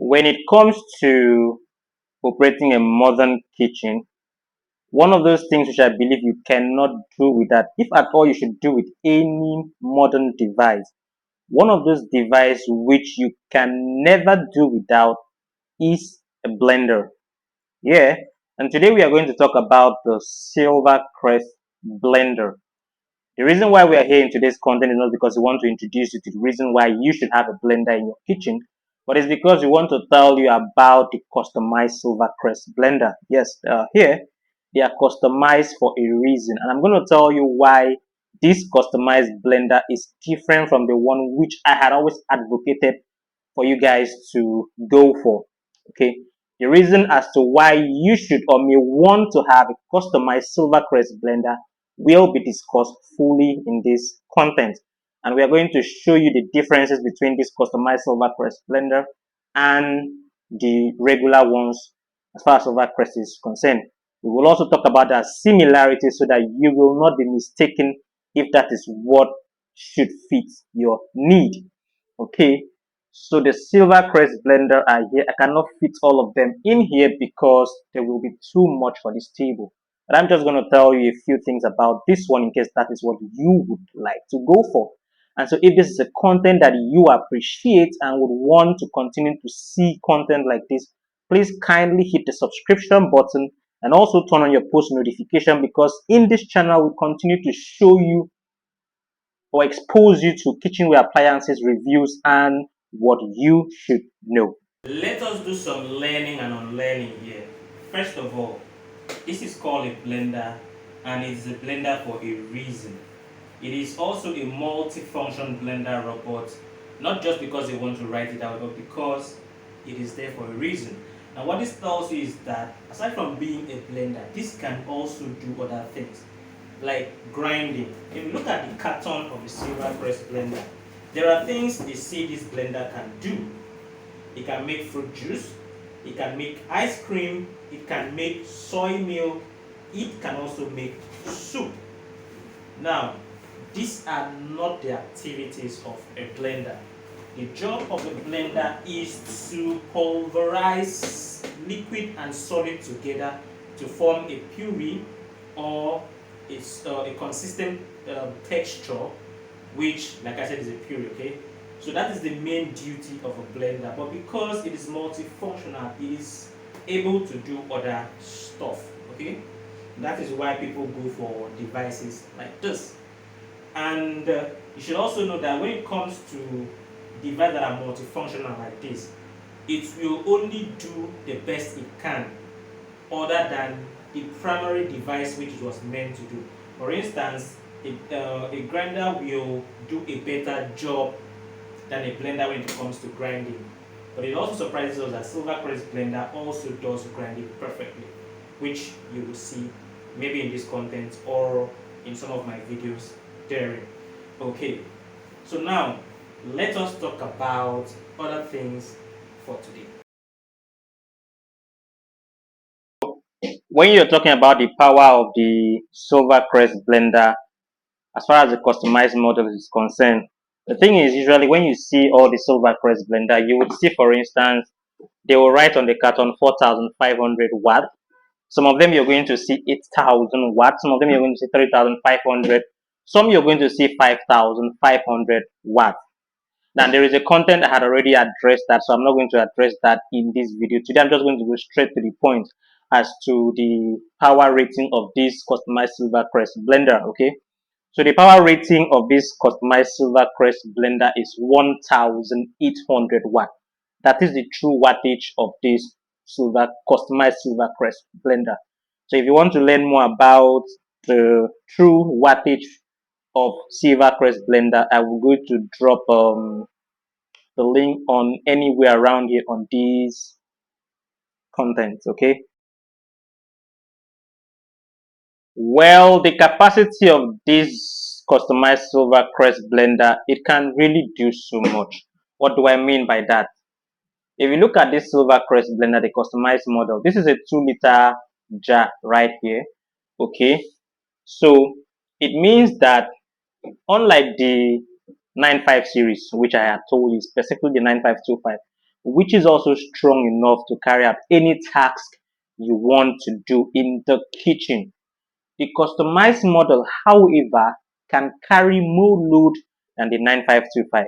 When it comes to operating a modern kitchen, one of those things which I believe you cannot do without, if at all you should do with any modern device, one of those devices which you can never do without is a blender. Yeah, and today we are going to talk about the Silver Crest Blender. The reason why we are here in today's content is not because we want to introduce you to the reason why you should have a blender in your kitchen, but it's because we want to tell you about the customized Silver Crest Blender. Yes, here they are customized for a reason, and I'm going to tell you why this customized blender is different from the one which I had always advocated for you guys to go for. Okay, the reason as to why you should or may want to have a customized Silver Crest Blender will be discussed fully in this content, and we are going to show you the differences between this customized Silver Crest Blender and the regular ones as far as Silver Crest is concerned. We will also talk about the similarities so that you will not be mistaken if that is what should fit your need. Okay, so the Silver Crest Blender are here. I cannot fit all of them in here because there will be too much for this table. But I'm just going to tell you a few things about this one in case that is what you would like to go for. And so if this is a content that you appreciate and would want to continue to see content like this, please kindly hit the subscription button and also turn on your post notification, because in this channel we continue to show you or expose you to kitchenware appliances reviews and what you should know. Let us do some learning and unlearning here. First of all, this is called a blender, and it is a blender for a reason. It is also a multi-function blender robot, not just because they want to write it out, but because it is there for a reason. And what this tells you is that aside from being a blender, this can also do other things like grinding. If you look at the carton of the Silver Crest blender, there are things they say this blender can do. It can make fruit juice, it can make ice cream, it can make soy milk, it can also make soup. Now, these are not the activities of a blender. The job of a blender is to pulverize liquid and solid together to form a puree or a consistent texture, which, like I said, is a puree. Okay, so that is the main duty of a blender. But because it is multifunctional, it is able to do other stuff. Okay, that is why people go for devices like this. And you should also know that when it comes to devices that are multifunctional like this, it will only do the best it can, other than the primary device which it was meant to do. For instance, a grinder will do a better job than a blender when it comes to grinding. But it also surprises us that Silver Crest Blender also does grinding perfectly, which you will see maybe in this content or in some of my videos therein. Okay, so now let us talk about other things for today. When you're talking about the power of the Silver Crest Blender, as far as the customized model is concerned, the thing is, usually when you see all the Silver Crest Blender, you would see, for instance, they will write on the carton 4,500 watts. Some of them you're going to see 8,000 watts. Some of them you're going to see 3,500. Some you're going to see 5,500 watts. Now there is a content I had already addressed that, so I'm not going to address that in this video. Today I'm just going to go straight to the point as to the power rating of this customized Silver Crest Blender. Okay, so the power rating of this customized Silver Crest Blender is 1,800 watt. That is the true wattage of this customized Silver Crest Blender. So if you want to learn more about the true wattage of Silver Crest Blender, I will go to drop the link on anywhere around here on these contents. Okay, well, the capacity of this customized Silver Crest Blender, it can really do so much. What do I mean by that? If you look at this Silver Crest Blender, the customized model, this is a 2-liter jar right here. Okay, so it means that unlike the 95 series, which I had told you, specifically the 9525, which is also strong enough to carry out any task you want to do in the kitchen. The customized model, however, can carry more load than the 9525.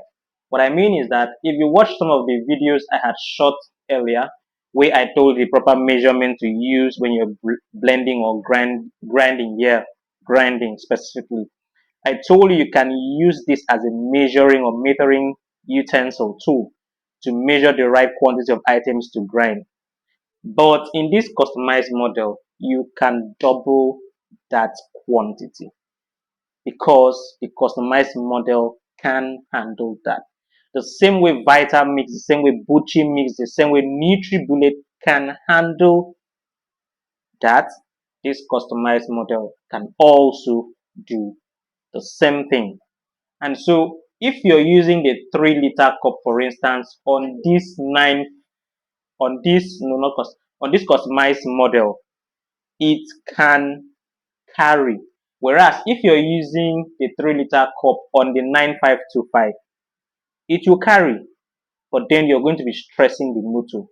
What I mean is that if you watch some of the videos I had shot earlier, where I told the proper measurement to use when you're blending or grinding, yeah, grinding specifically, I told you you can use this as a measuring or metering utensil tool to measure the right quantity of items to grind. But in this customized model, you can double that quantity because the customized model can handle that. The same way Vitamix, the same way buchymix, the same way NutriBullet can handle that, this customized model can also do the same thing. And so if you're using the 3-liter cup, for instance, on this nine, on this no not cost, on this customized model, it can carry. Whereas if you're using the 3-liter cup on the 9525, it will carry, but then you're going to be stressing the motor.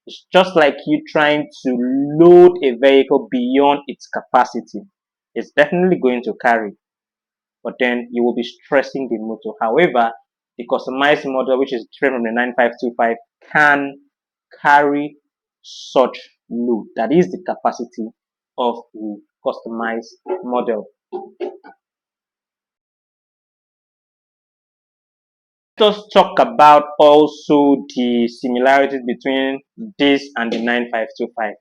It's just like you trying to load a vehicle beyond its capacity. It's definitely going to carry, but then you will be stressing the motor. However, the customized model, which is different from the 9525, can carry such load. That is the capacity of the customized model. Let us talk about also the similarities between this and the 9525.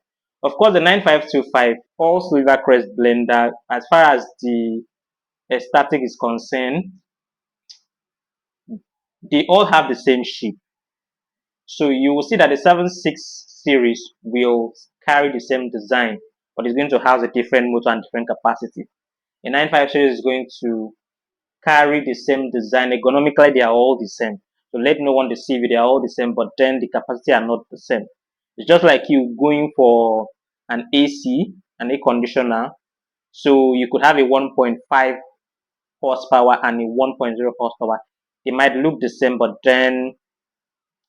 Of course, the 9525, all Silver Crest Blender, as far as the aesthetic is concerned, they all have the same shape. So you will see that the 7.6 series will carry the same design, but it's going to house a different motor and different capacity. The 95 series is going to carry the same design. Economically, they are all the same. So let no one deceive you, they are all the same, but then the capacity are not the same. It's just like you going for an AC, an air conditioner. So you could have a 1.5 horsepower and a 1.0 horsepower. They might look the same, but then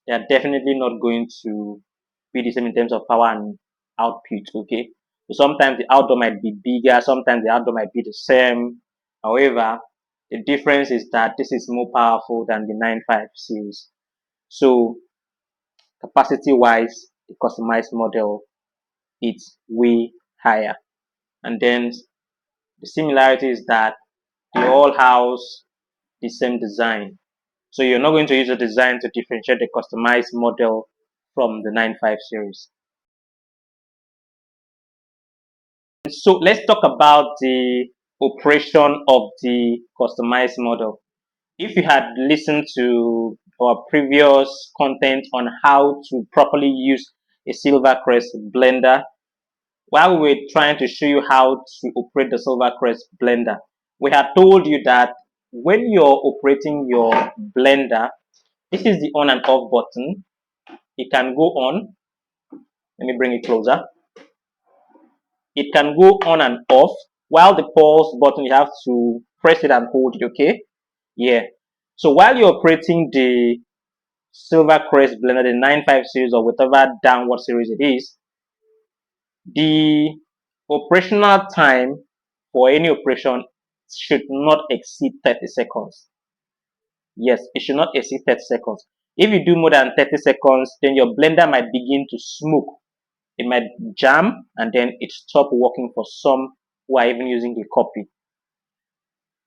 they are definitely not going to be the same in terms of power and output. Okay, so sometimes the outdoor might be bigger, sometimes the outdoor might be the same. However, the difference is that this is more powerful than the 95 series. So capacity wise, the customized model it's way higher. And then the similarity is that they all house the same design. So you're not going to use a design to differentiate the customized model from the 95 series. So let's talk about the operation of the customized model. If you had listened to our previous content on how to properly use a Silver Crest blender, while we were trying to show you how to operate the Silver Crest blender, we had told you that when you're operating your blender, this is the on and off button. It can go on. Let me bring it closer. It can go on and off. While the pause button, you have to press it and hold it, okay? Yeah. So while you're operating the Silver Crest Blender, the 95 series or whatever downward series it is, the operational time for any operation should not exceed 30 seconds. Yes, it should not exceed 30 seconds. If you do more than 30 seconds, then your blender might begin to smoke. It might jam and then it stop working for some who are even using the copy.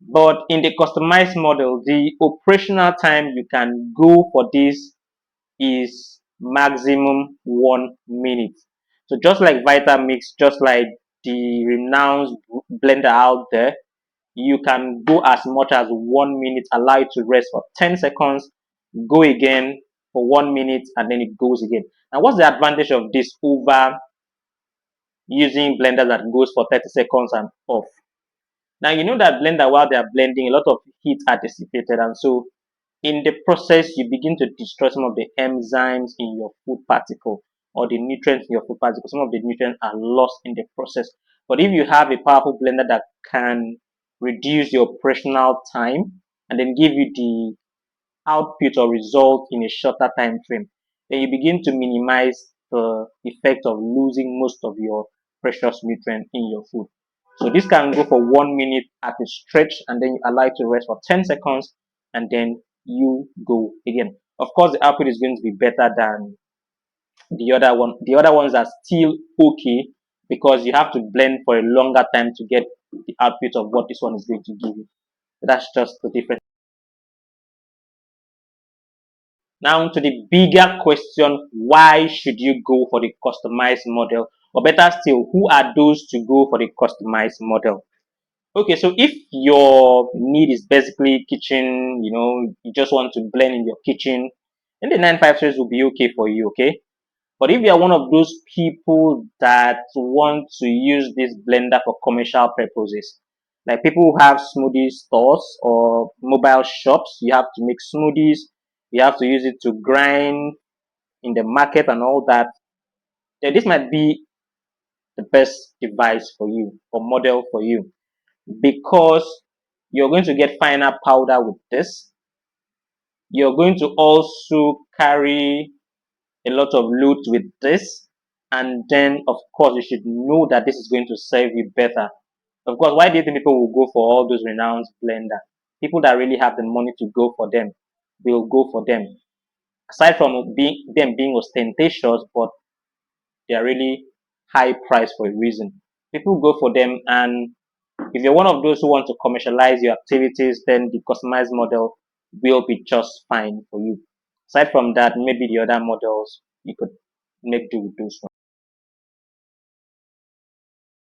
But in the customized model, the operational time you can go for this is maximum 1 minute. So just like Vitamix, just like the renowned blender out there, you can go as much as 1 minute, allow it to rest for 10 seconds, go again for 1 minute, and then it goes again. Now, what's the advantage of this over using blender that goes for 30 seconds and off? Now, you know that blender, while they are blending, a lot of heat are dissipated, and so in the process, you begin to destroy some of the enzymes in your food particle or the nutrients in your food particle. Some of the nutrients are lost in the process. But if you have a powerful blender that can reduce your operational time and then give you the output or result in a shorter time frame, then you begin to minimize the effect of losing most of your precious nutrient in your food. So this can go for 1 minute at a stretch, and then you allow it to rest for 10 seconds, and then you go again. Of course, the output is going to be better than the other one. The other ones are still okay because you have to blend for a longer time to get the output of what this one is going to give you. That's just the difference. Now to the bigger question, why should you go for the customized model? Or better still, who are those to go for the customized model? Okay, so if your need is basically kitchen, you just want to blend in your kitchen, then the 95 series will be okay for you, okay? But if you are one of those people that want to use this blender for commercial purposes, like people who have smoothie stores or mobile shops, you have to make smoothies, you have to use it to grind in the market and all that, then this might be the best device for you or model for you because you're going to get finer powder with this. You're going to also carry a lot of loot with this, and then of course you should know that this is going to serve you better. Of course, why do you think people will go for all those renowned blender? People that really have the money to go for them will go for them. Aside from being ostentatious, but they are really high price for a reason. People go for them, and if you're one of those who want to commercialize your activities, then the customized model will be just fine for you. Aside from that, maybe the other models you could make do with those ones.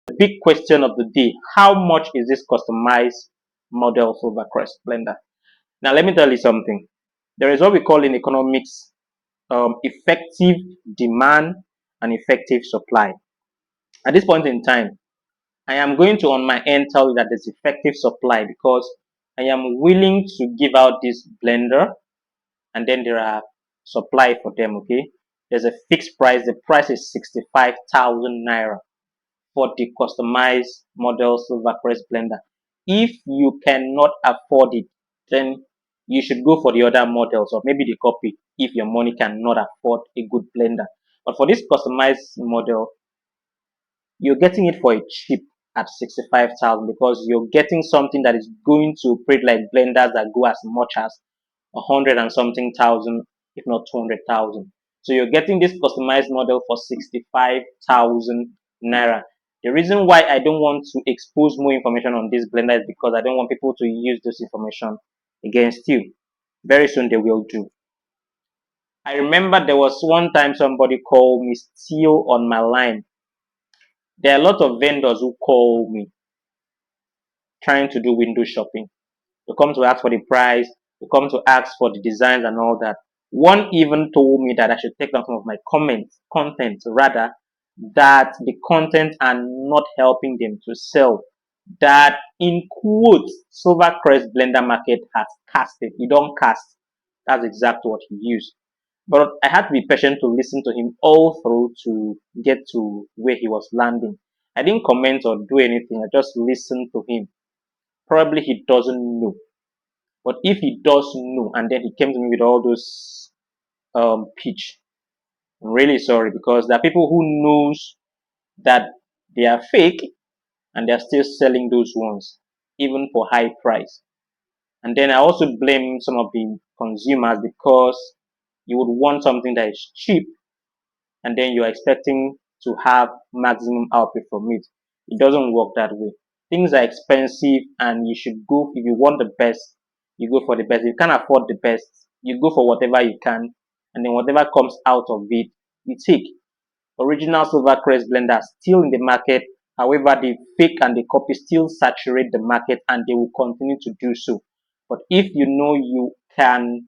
The big question of the day: how much is this customized model Silver Crest Blender? Now, let me tell you something. There is what we call in economics effective demand and effective supply. At this point in time, I am going to on my end tell you that there's effective supply because I am willing to give out this blender, and then there are supply for them. Okay, there's a fixed price. The price is 65,000 naira for the customized model Silver Crest blender. If you cannot afford it, then you should go for the other models or maybe the copy if your money cannot afford a good blender. But for this customized model, you're getting it for a cheap at 65,000 because you're getting something that is going to operate like blenders that go as much as 100 and something thousand, if not 200,000. So you're getting this customized model for 65,000 naira. The reason why I don't want to expose more information on this blender is because I don't want people to use this information against you. Very soon they will do. I remember there was one time somebody called me still on my line. There are a lot of vendors who call me trying to do window shopping. They come to ask for the price, they come to ask for the designs and all that. One even told me that I should take down some of my content rather, that the content are not helping them to sell. That in quotes, Silvercrest Blender Market has casted. You don't cast. That's exactly what he used. But I had to be patient to listen to him all through to get to where he was landing. I didn't comment or do anything. I just listened to him. Probably he doesn't know. But if he does know and then he came to me with all those pitch, I'm really sorry because there are people who knows that they are fake and they're still selling those ones even for high price. And then I also blame some of the consumers because you would want something that is cheap and then you're expecting to have maximum output from it. It doesn't work that way. Things are expensive and you should go, if you want the best, you go for the best. If you can't afford the best, you go for whatever you can, and then whatever comes out of it, you take. Original Silvercrest blender are still in the market. However, the fake and the copy still saturate the market and they will continue to do so. But if you know you can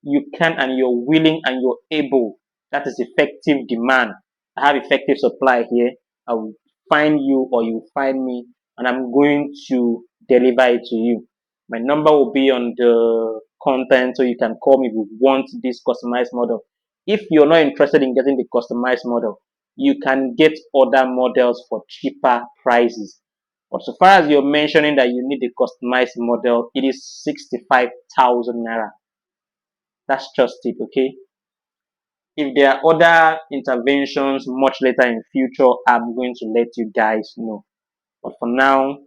and you're willing and you're able, that is effective demand. I have effective supply here. I will find you or you find me and I'm going to deliver it to you. My number will be on the content so you can call me if you want this customized model. If you're not interested in getting the customized model, you can get other models for cheaper prices. But so far as you're mentioning that you need a customized model, it is 65,000 naira. That's just it, okay? If there are other interventions much later in future, I'm going to let you guys know. But for now,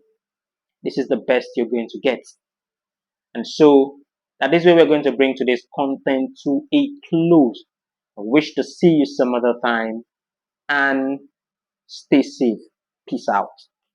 this is the best you're going to get. And so that is where we're going to bring today's content to a close. I wish to see you some other time and stay safe. Peace out.